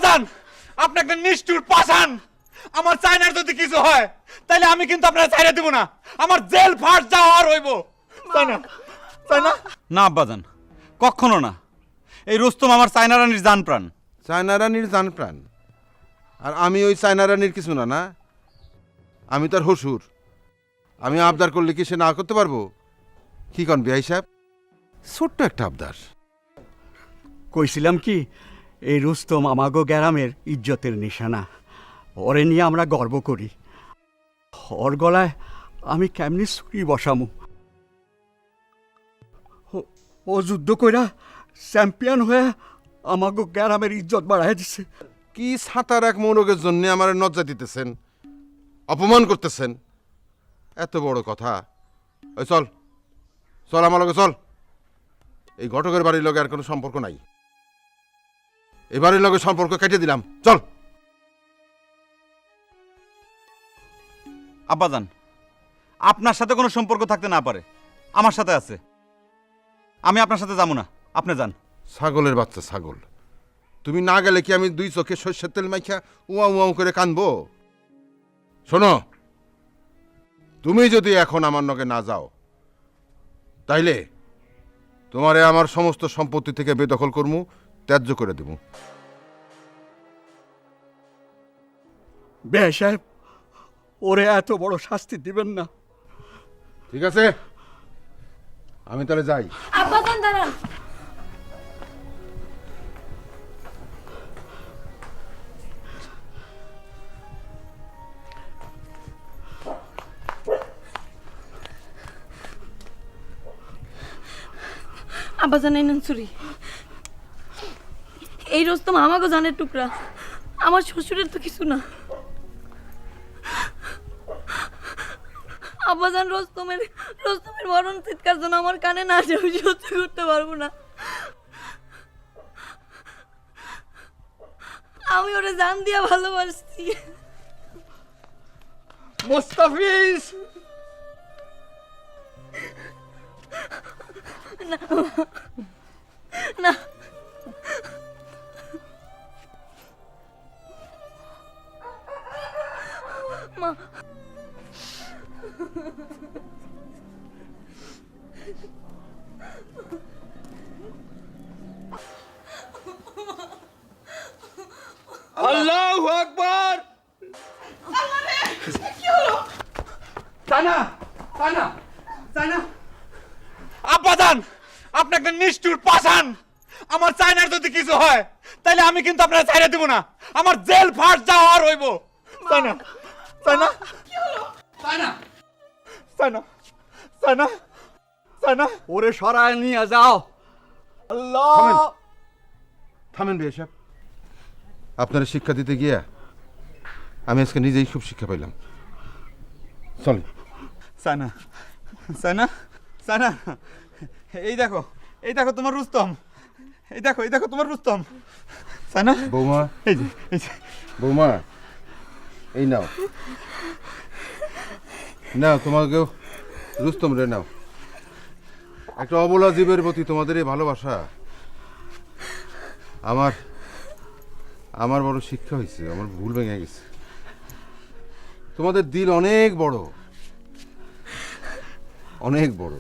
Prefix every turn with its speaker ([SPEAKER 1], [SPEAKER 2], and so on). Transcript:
[SPEAKER 1] আব্বাজান, আপনি একটা নিষ্ঠুর পাষাণ। আমার চায়নার যদি কিছু হয় তাহলে আমি কিন্তু আপনারা ছাইড়া দিব না, আমার জেল ফাঁস যাওয়ার হইব। তাই না? তাই না? না আব্বাজান, কখনো না। এই রুস্তম আমার চায়না রানীর জান প্রাণ।
[SPEAKER 2] চায়না রানীর জান প্রাণ, আর আমি ওই চায়না রানীর কিছু না। না, আমি তার হসুর। আমি আবদার করলে কি সে না করতে পারবো? কি কন বিআই সাহেব? ছোট্ট একটা আবদার।
[SPEAKER 3] কইছিলাম কি, এই রুস্তম আমাগো গ্যারামের ইজ্জতের নিশানা। ওরে নিয়ে আমরা গর্ব করি। ওর গলায় আমি কেমনি ছুরি বসামু? ও যুদ্ধ কইরা চ্যাম্পিয়ন হয়ে আমাগো গ্যারামের ইজ্জত বাড়াই দিছে।
[SPEAKER 2] কি সাঁতার এক মৌরগের জন্য আমার নজ্জা দিতেছেন, অপমান করতেছেন? এত বড় কথা। ওই চল চল, আমার লগে চল। এই ঘটকের বাড়ির লগে আর কোনো সম্পর্ক নাই। এই বাড়ির লগে সম্পর্ক কেটে দিলাম। চল।
[SPEAKER 1] আব্বাজান, আপনার সাথে কোনো সম্পর্ক থাকতে না পারে, আমার সাথে আছে। আমি আপনার সাথে যাবো না, আপনি যান।
[SPEAKER 2] ছাগলের বাচ্চা ছাগল, তুমি না গেলে কি আমি দুই চোখে সর্ষের তেল মাইখা উয়া উয়া করে কানবো? শোনো, তুমি যদি এখন আমার নগে না যাও তাইলে তোমারে আমার সমস্ত সম্পত্তি থেকে বেদখল করমু, ত্যায্য করে দেবো।
[SPEAKER 3] বেশ সাহেব, ওরে এত বড় শাস্তি দিবেন না।
[SPEAKER 2] ঠিক আছে, আমি তাহলে যাই।
[SPEAKER 4] আব্বাজান দাঁড়ান। আব্বাজান এই নেন ছুরি। এই রোস্তম আমাগো জানের টুকরা, আমার শ্বশুরের তো কিছু না। আব্বাজান, রোস্তমের মরণ চিৎকার যেন আমার কানে না আসে, আমি সহ্য করতে পারবো না। আমি ওরে জান দিয়া ভালোবাসছি।
[SPEAKER 3] মুস্তাফিজ,
[SPEAKER 4] না, মা,
[SPEAKER 1] আল্লাহু আকবার। আব্বাজান, আপনি একটা নিষ্ঠুর পাষাণ। আমার চায়নার যদি কিছু হয় তাহলে আমি কিন্তু আপনারা ছাইড়া দিব না, আমার জেল ফাঁস যাওয়ার হইব। তাই না? তাই না? তাই না? তাই না? তাই না? তাই না?
[SPEAKER 3] ওরে সরায় নিয়ে যাও।
[SPEAKER 1] আল্লাহ।
[SPEAKER 2] থামেন বিআই সাহেব, আপনারা শিক্ষা দিতে গিয়া আমি আজকে নিজেই খুব শিক্ষা পাইলাম। চল।
[SPEAKER 1] সানা, সানা, সানা, এই দেখো, এই দেখো তোমার রুস্তম। এই দেখো তোমার রুস্তম। সানা,
[SPEAKER 2] বৌমা,
[SPEAKER 1] এই যে, এই যে।
[SPEAKER 2] বৌমা, এই নাও নাও, তোমাকেও রুস্তম রে নাও। একটা অবলা জীবের প্রতি তোমাদের এই ভালোবাসা আমার বড় শিক্ষা হয়েছে। আমার ভুল ভেঙে গেছে। তোমাদের দিল অনেক বড়, অনেক বড়।